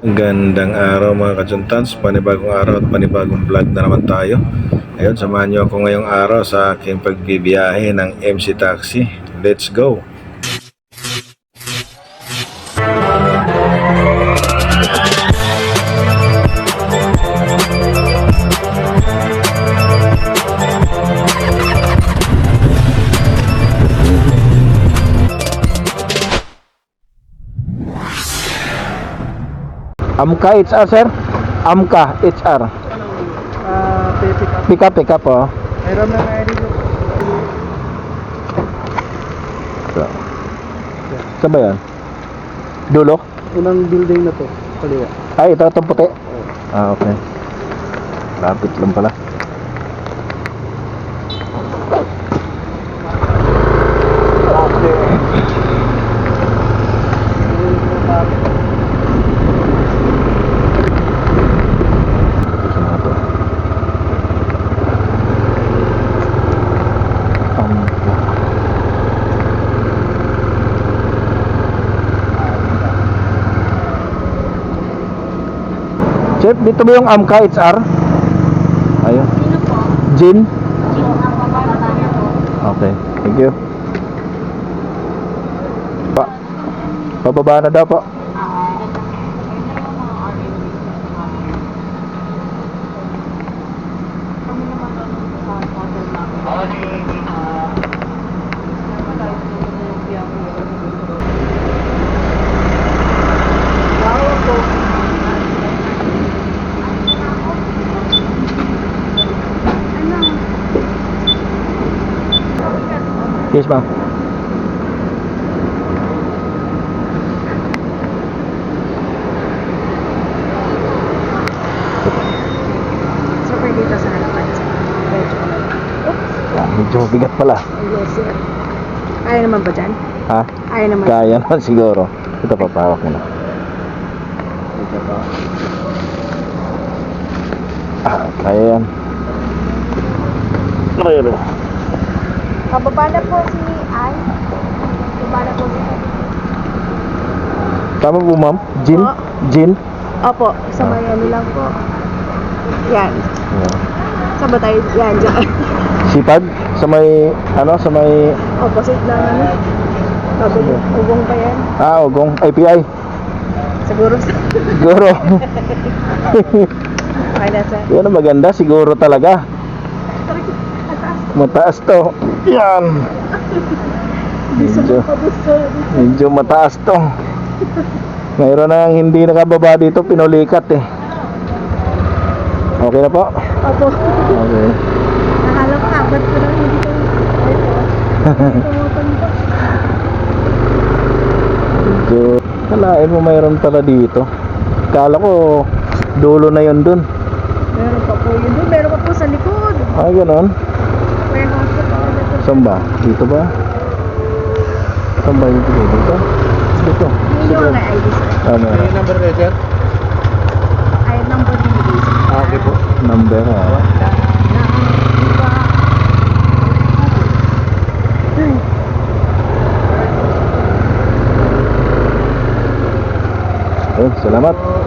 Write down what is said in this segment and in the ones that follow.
Gandang araw mga kajuntans, panibagong araw at panibagong vlog na naman tayo. Ayun, samahan nyo ako ngayong araw sa aking pagbibiyahe ng MC Taxi. Let's go! Amka HR sir? Amka HR. Pick up oh. Meron na nga dito. Saan ba yan? Dulo? Unang building na to, kaliwa. Ay, ito itong puti. Ah, okay. Lapit lang pala. Chef, dito ba yung Amka HR? Ayun. Sino po? Jin? Ang paparatanya po. Okay, thank you. Pababa na daw po. Yes, ma'am. Super dito sa harapan. Medyo bigat pala. Yes, sir. Kaya naman ba dyan? Ha? Kaya naman. Kaya naman siguro. Ito pa, pawak mo na. Ito po. Ah, kaya yan. Pero Pababa na po si Ay. Pababa na po si Ay. tama po, ma'am? Jin? Po. Jin? Opo, sa may ano lang po. Yan. Yeah. Sa ba tayo? Yan, dyan. Sipag? Sa may, ano, sa may, Opposite lang ano. Ugong pa yan. Ugong, IPI. Siguro sa... Siguro. Okay na, sir. Yan ang maganda, siguro talaga. Mataas to. Yan. Medyo mataas to. Mayroon na hindi nakababa dito, pinulikat eh. Okay na po? Opo. Okay. Nakala ko abat ko lang hindi ko. Medyo, kalain mo mayroon pala dito. Kala ko, dulo na yun dun. Meron pa po yun doon. Meron pa po sa likod. Ah, ganon. Warehouse po po. Saan ba? Dito ba? Saan ba yung dito? Dito. Hindi nyo na ID, sir. Meron. Number na sir? Ay, number binigay, sir. Okay po. Number Ayun, salamat. Thank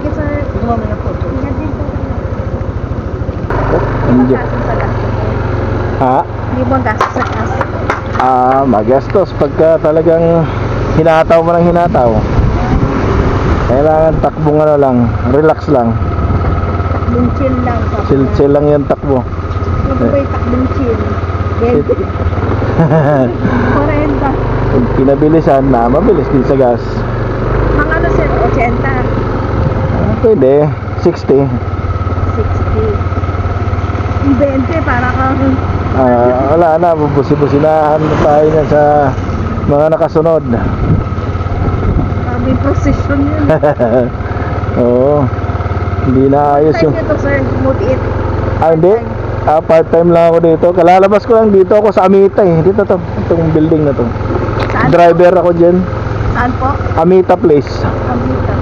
you, sir. Sige mamaya po. Ingat din po. Hindi. Gastos sa gastos. Ha? Hindi mo gastos sa gastos. Magastos pagka talagang hinataw mo ng hinataw. Kailangan takbong ano lang, relax lang. Takbong chill lang. Chill lang yung takbo. Ano ba yung takbong chill? 20. 40. Pag pinabilisan na, mabilis din sa gas. Mga ano, sir? 80. Pwede, 60. 60. Yung 20, para kang... Wala na, bubusi-businahan tayo na sa mga nakasunod. May precision yun. Oo. Hindi na ayos Time yung... nito, sir. Mutiit. Hindi. Part-time lang ako dito. Kalalabas ko lang dito ako sa Amita eh. Dito to, itong building na to. Saan? Driver ako dyan. Saan po? Amita Place. Amita.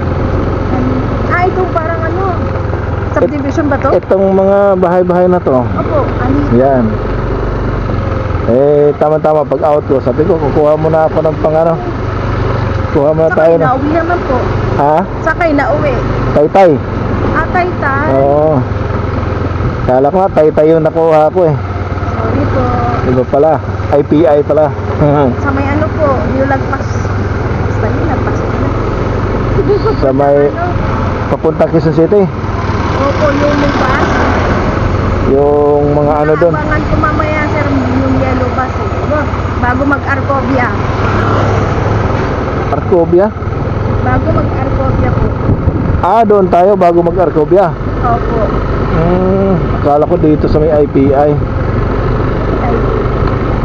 Ito parang ano, subdivision ba to? Itong mga bahay-bahay na to. Opo, Amita. Yan. Tama-tama pag out ko, sabi ko kukuha muna ako ng pang ano, Kuha muna tayo Sakay na. na uwi naman po. Ha? Sakay na uwi. Taytay. Taytay. Oo. Kala ko nga Taytay yung nakuha ko eh. Sorry po. Iba pala. IPI pala. Sa may ano po, yung lagpas. Basta yun, lagpas na. Sa may papuntang Quezon City. Opo, yung may bus. Yung mga ano doon. Abangan ko mamaya, sir, yung yellow bus eh. Bago mag-Arcovia. Arcovia? Bago mag-Arcovia po. Ah, doon tayo bago mag-Arcovia. Opo. Akala ko dito sa may IPI. Ay,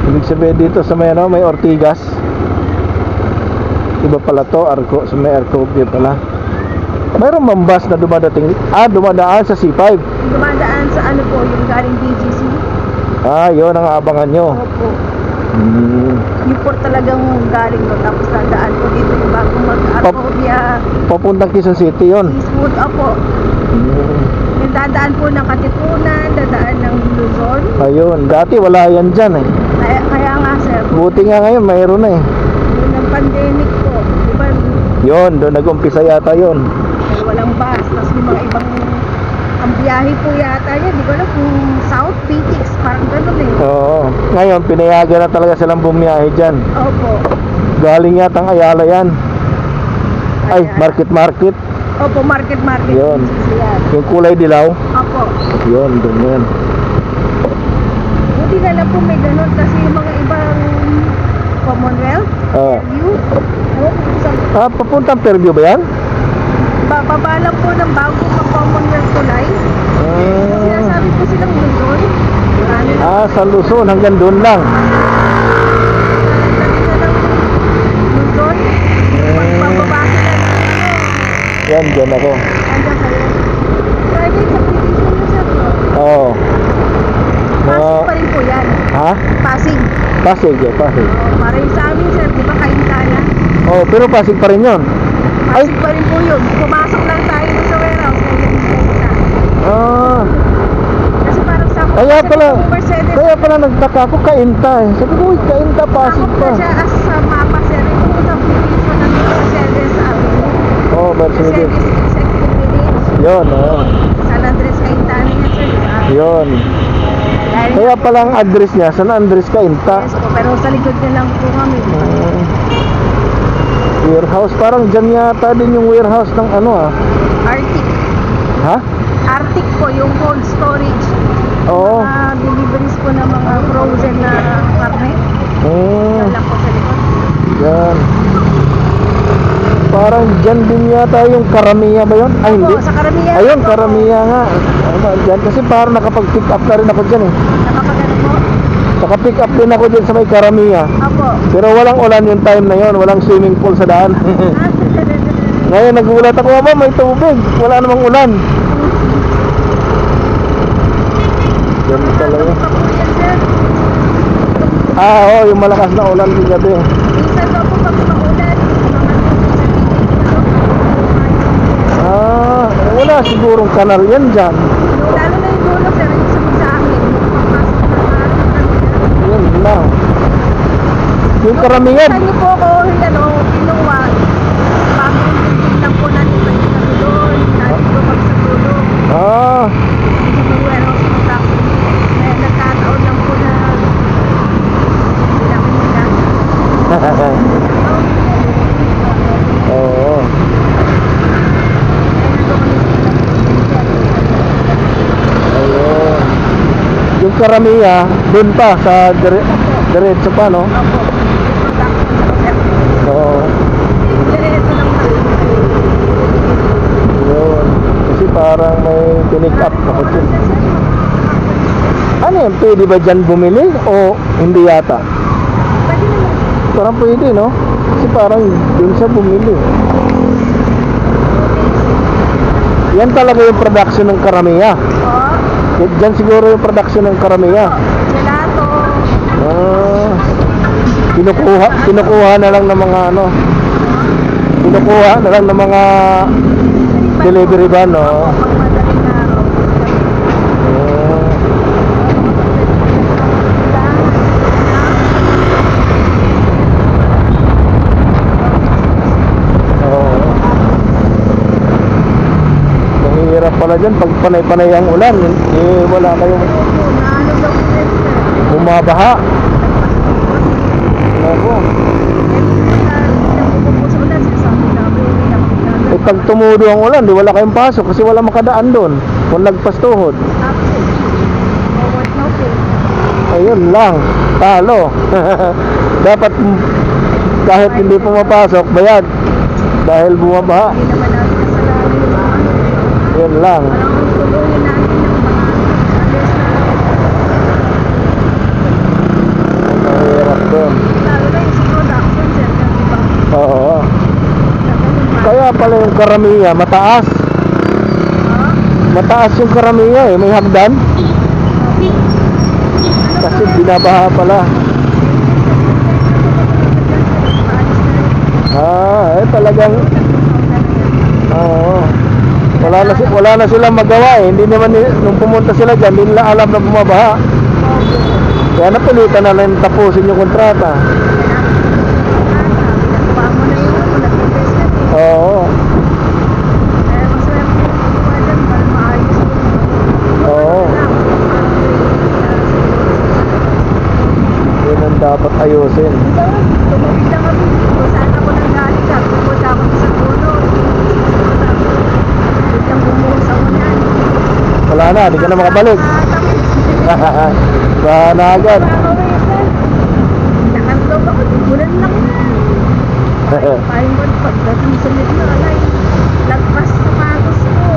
Ibig sabihin dito sa may ano, may Ortigas. Iba pala to, sa may Arcovia pala. Mayroon bang bus na dumadating? Dumadaan sa C5. dumadaan sa ano po, yung galing BGC. Yun ang abangan nyo. Opo. Hmm. Yung po talagang galing mo. Tapos dadaan po dito yung bago mag-Arcovia. Papuntang Quezon City yun. Eastwood, opo. Yung dadaan po ng Katipunan, dadaan ng Luzon. Ayun, dati wala yan dyan eh. Kaya nga, sir, Buti nga ngayon, mayroon na eh. yung ng pandemic po, di ba, Yun, doon nag-umpisa yata yun. walang bus. Tapos yung mga ibang, ang biyahe po yata yan, di ko alam kung South PTX, parang gano'n eh. Oo. Ngayon, pinayagan na talaga silang bumiyahe dyan. Opo. Galing yatang Ayala yan. Ay, Ayan. market. Opo, market. Yun. Yan. Yung kulay dilaw. Opo. Yun, doon yan. Buti na lang po may ganun kasi yung mga ibang Commonwealth, view, Papuntang Fairview ba yan? bababa lang po ng bago pa Commonwealth tulay. Sinasabi po silang Luzon. Marami na Sa Luzon, hanggang doon lang. Luzon. Pagbababa sila na Yan, dyan ako. hanggang kayo. Private subdivision na siya po. Oo. Pasig pa rin po yan. Ha? Pasig. Pasig, Pasig. Para yung sa amin, sir, di ba Kaintana? Pero Pasig pa rin yun. Pasig pa rin po yun. Pumasok lang tayo sa warehouse. Kasi parang sa Kaya pala nagtaka ako, Kainta eh. Sabi ko, Kainta, Pasig Sakop pa. na siya as sa mapa, sir. Ito po sa Philippines ng Mercedes sa amin. Mercedes. Executive Village. Yun, San Andres Caintana yan, sir. Yun. Dahil Kaya pala ang address niya, San Andres, Kainta. yes po, pero sa likod niya lang po kami. Warehouse, parang dyan yata din yung warehouse ng Arctic. Ha? Arctic po, yung cold storage. Oo. Mga deliveries po ng mga frozen na karne. Yan lang po sa likod. Yan. Parang dyan din yata yung Karamiya ba yun? Ay, hindi. Opo, sa Karamiya. Ayun, po. Karamiya nga. Dyan. Kasi parang nakapag-pick up na rin ako dyan eh. Nakapagano po? Naka-pick up din ako dyan sa may Karamiya. Opo. Pero walang ulan yung time na yon, walang swimming pool sa daan. Ngayon nagulat ako, may tubig. Wala namang ulan. Yan talaga. Nakakapag po yan, sir. Yung malakas na ulan din gabi. Minsan daw po pag maulan, Wala sigurong kanal yan dyan. lalo na yung dulo, sir, yung sabi sa amin. Papasok na parang Yan lang. Yung Karamihan. Saan niyo po ako, kinuha. Bagong building lang po natin sa doon. Natin po kami sa dulo. Yung warehouse po tapos. Kaya nagkataon lang po na hindi namin nila. Oo. Ayun. Yung Karamiya, dun pa sa diretso pa, no? Oo. Diretso lang na. Yun. Kasi parang may pinick up ako dyan. Ano yun? Pwede ba dyan bumili? O hindi yata? Pwede naman. Parang pwede, no? Kasi parang dun siya bumili. Yan talaga yung production ng Karamiya. Diyan siguro yung production ng Karamiya. Gelato. Kinukuha na lang ng mga kinukuha na lang ng mga delivery van, no? Pag madaling araw. mahirap pala dyan pag panay-panay ang ulan. Eh, wala kayong Naano daw po rin, sir. bumabaha. Ako. Eh, pag tumudo ang ulan, di wala kayong pasok kasi wala makadaan doon. Kung nagpastuhod. Ayun lang, talo. Dapat kahit hindi pumapasok, bayad. Dahil bumabaha. Yun lang. Mahirap doon. Oo. Kaya pala yung karamiya mataas. Mataas yung karamiya eh, may hagdan. Kasi binabaha pala. Talagang oo. Wala na silang magawa eh. Hindi naman nung pumunta sila diyan, hindi nila alam na bumabaha. Kaya napilitan na lang tapusin yung kontrata. Oo. Oo. Yun ang dapat ayusin. Tumawid lang kami dito. Saan ako nanggaling ka? Pupunta ako sa tulog. Biglang bumuhos ako niyan. Wala na, di ka na makabalik. Baha na agad. Nakantog ako. Bulan lang yan. Parang pagdating sa medyo alay. Lagpas sa pagos ko.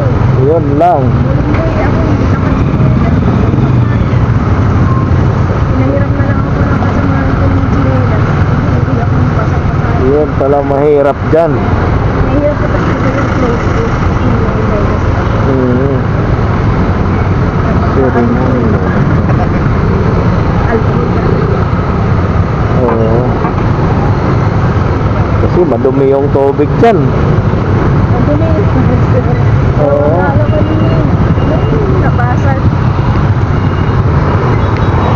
Yun lang. Bulan ako. Hindi naman pinahiram na lang ako ng kasamahan ko ng chinelas. Hindi ako pasang-pasang. Yun pala mahirap dyan. Nahirap ko kasi sa yung close to. Oo. Kasi madumi yung tubig dyan. Oo. Nabasag.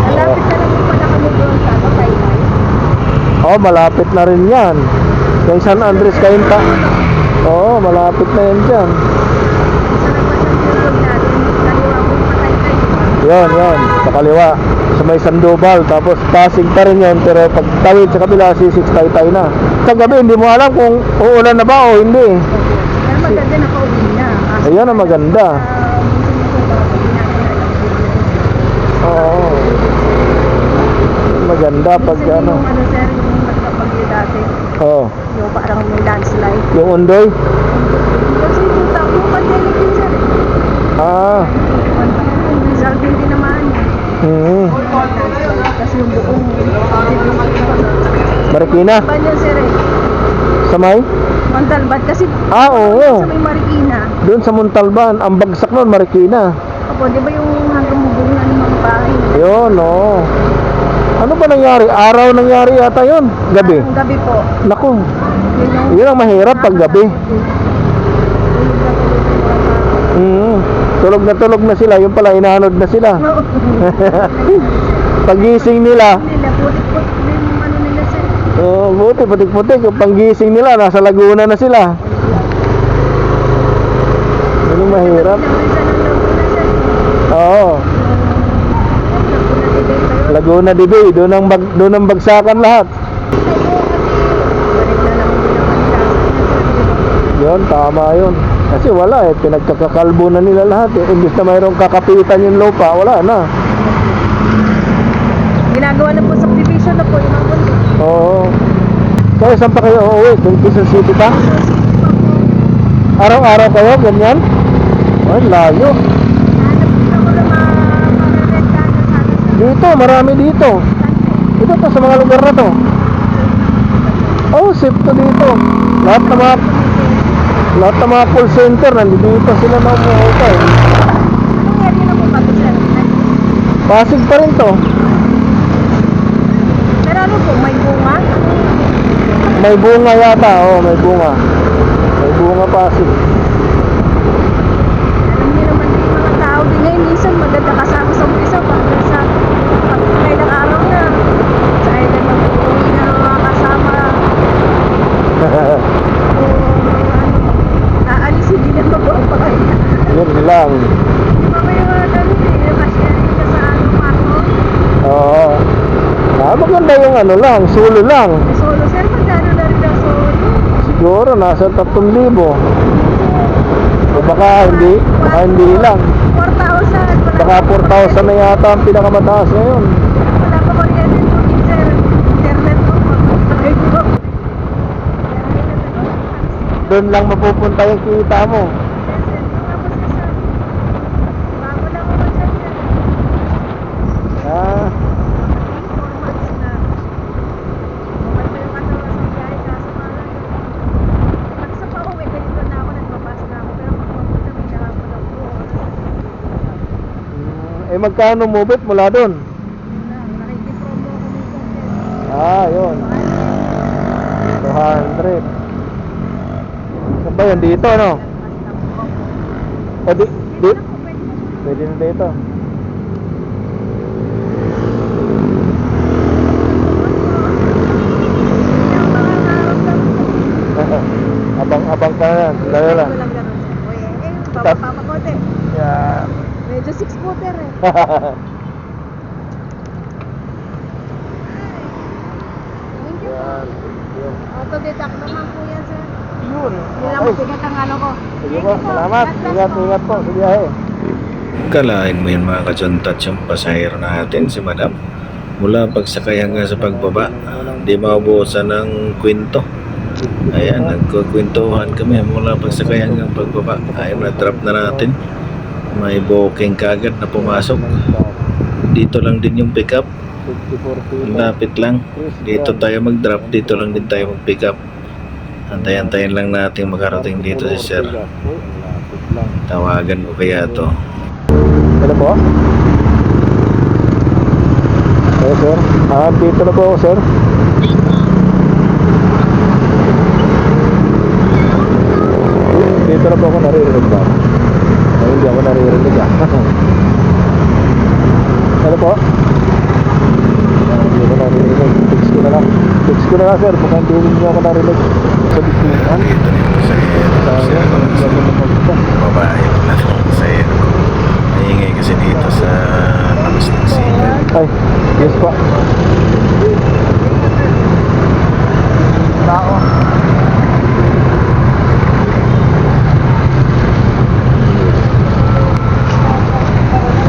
Malapit na lang pala kami doon sa Taytay. Oo, malapit na rin yan. Kay San Andres Cainta. Oo, malapit na yan dyan. Yan, sa kaliwa. Sa may Sandoval. Tapos Pasig pa rin yan. Pero pag tawid sa kabila, C6 Taytay na. Sa gabi, hindi mo alam kung uulan na ba o hindi. Pero maganda na pauwi na. Ayan ang maganda. Oo. Maganda pag ano. Yung ano sir, yung nagkapagyo dati. Oo. Yung parang may landslide. Yung undoy. Kasi yung tao, yung pandemic din sir. Ah. Yung result din tinamaan niya. Kasi yung buong Marikina. Ban yun sir eh. Sa may? Montalban kasi Oo. sa may Marikina. Doon sa Montalban. Ang bagsak nun, Marikina. Opo, di ba yung hanggang bubungan ng mga bahay? Yun, oo. Ano ba nangyari? Araw nangyari yata yun. Gabi. Ang gabi po. Naku. Yun yung Yun ang mahirap pag gabi. Tulog na sila. Yung pala, inaanod na sila. Pagising nila. Nila, putik-putik din yung ano nila sir. Oo, buti, putik-putik. Yung panggising nila, nasa Laguna na sila. Yun ang mahirap. Oo. Laguna de Bay, doon ang bagsakan lahat. Yun, tama yun. Kasi wala eh, pinagkakakalbo na nila lahat eh. Imbis na mayroong kakapitan yung lupa, wala na. Ginagawa na po subdivision na po yung mga mundo. Oo. Kaya saan pa kayo uuwi? Kung Quezon City pa? Araw-araw kayo, ganyan? Ay, layo. Dito, marami dito. Ito to, sa mga lugar na to. Oh, safe to dito. Lahat ng mga call center, nandito sila na umuukay. Anong area na po ba ito sir? Pasig pa rin to. Pero ano po, may bunga? May bunga yata, oh, may bunga. May bunga Pasig. Alam niyo naman yung mga tao din ngayon, minsan maganda kasama sa umpisa pag sa kailang araw na. Sa either mag-uwi na mga kasama. O ano, aalis hindi na mag-uwi pa kayo. Yun ano lang, solo lang. Solo sir, magkano na rin ang solo? Siguro nasa 3,000. O baka hindi lang. 4,000. Baka 4,000 na yata ang pinakamataas ngayon. Wala pa kuryente tubig sir. Internet po. Magpapagay po. Doon lang mapupunta yung kita mo. Bago lang ako dyan sir. Ah, 4 months na. Okay pa yung katawan sa biyahe kaso parang pag sa pauwi, ganito na ako, nagbabas na ako. Pero pag papunta, may kahapon ng buo. magkano mubit mula doon? Nakikipromo ako minsan sir. Ah, yun. 200. Saan ba yun? Dito, no? O, pwede na dito. Abang-abang ka na. Lalo lang. Bababa pa konti. Yeah. Medyo 6-footer eh. Thank you po. Yan. Yun. Autodidact naman po yan sir. Yun. Hindi lang Okay. masigat ang ano ko. Sige po, salamat. Ingat po sa biyahe. Kalain mo yun mga kajuntats yung pasahero natin si Madam. Mula pagsakay hanggang sa pagbaba, hindi maubusan ng kwento. Ayan, nagkukwentuhan kami mula pagsakay hanggang pagbaba. Ayun, na-drop na natin. May booking kagad na pumasok. Dito lang din yung pick up. 54 Lapit lang. Dito tayo mag-drop, dito lang din tayo mag-pick up. Antayin lang natin makarating dito si Sir. Tawagan ko kaya to. Hello po? Hello sir? Dito na po ako sir. Dito na po ako, naririnig ba? Ay, hindi ako naririnig Hello po? Hindi ako naririnig. Fix ko na lang sir. Mukhang hindi niyo ako narinig. Sa bituan. Dito na yung pasahero. Babae pala yung pasahero. Maingay kasi dito sa labas ng sikat. Ay, yes po. Tao.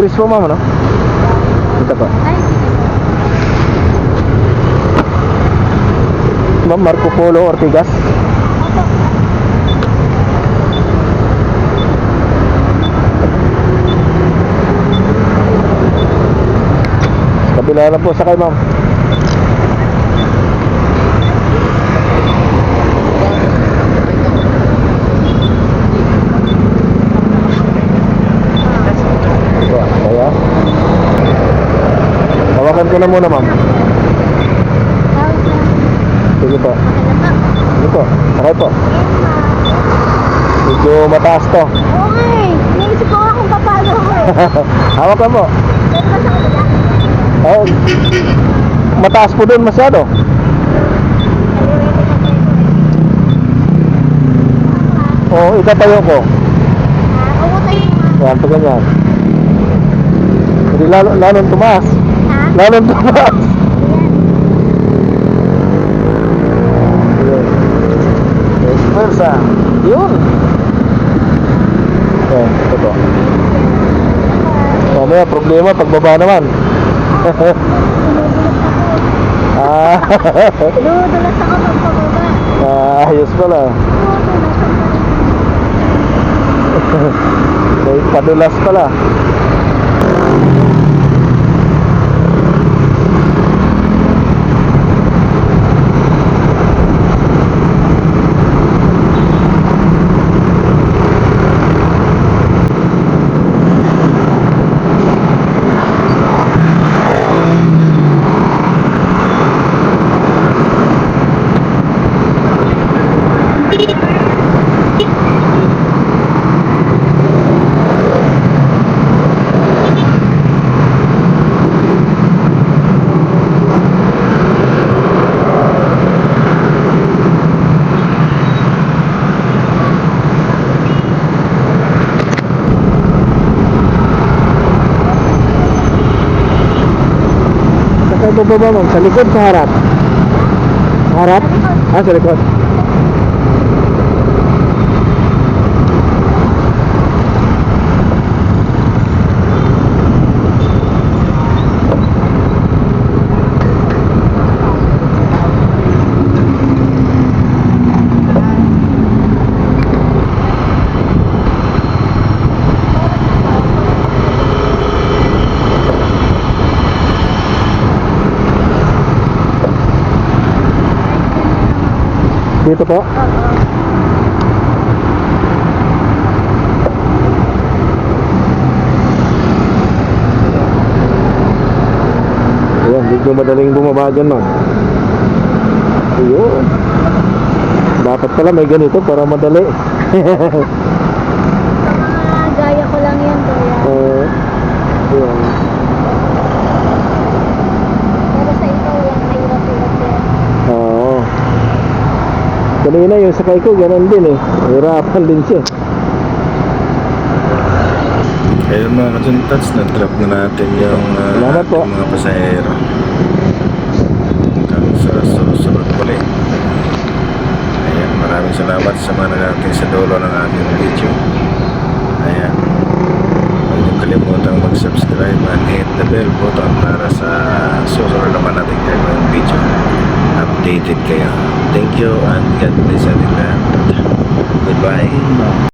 Chris po mama no? Ito po. Ay, sige po. Ma'am Marco Polo Ortigas. Kabila lang po sakay ma'am. Kaya hawakan ko na muna ma'am. Sige po. Sige po. Okay po. Medyo mataas to. Okay. Naisip ko nga kung paano ako eh. Hawakan mo. Pwede ba sa kanila? Oh, mataas po doon masyado. Oo, itatayo ko. Umutay mo nga. Yan, pag ganyan. Hindi lalong tumaas. Ha? Lalong tumaas. Yun. Yes, pwersa. Yun. Yan, ito po. Mamaya, problema, pagbaba naman. Dumudulas ako pagpababa. Ayos pala. May padulas pala. Saan bababa ma'am? Sa likod, sa harap? harap? Ah, sa likod. Dito po. Ayan, medyo madaling bumaba dyan, ma'am. Ayun. Dapat pala may ganito para madali. Gaya ko lang yan, Kuya. Ayun. Pero sa ito, walang mahirap-hirap yan. Oo. Kanina yung sakay ko, ganun din eh. Hirapan din siya. Ayun mga kajuntats, na-drop na natin yung Salamat po. ating mga pasahero. Hanggang sa susunod muli. Ayan, maraming salamat sa mga nagating sa dulo ng aking video. Ayan. Huwag niyong kalimutang mag-subscribe and hit the bell button para sa susunod naman natin gagawin video. Updated kayo. Thank you and God bless everyone. Goodbye.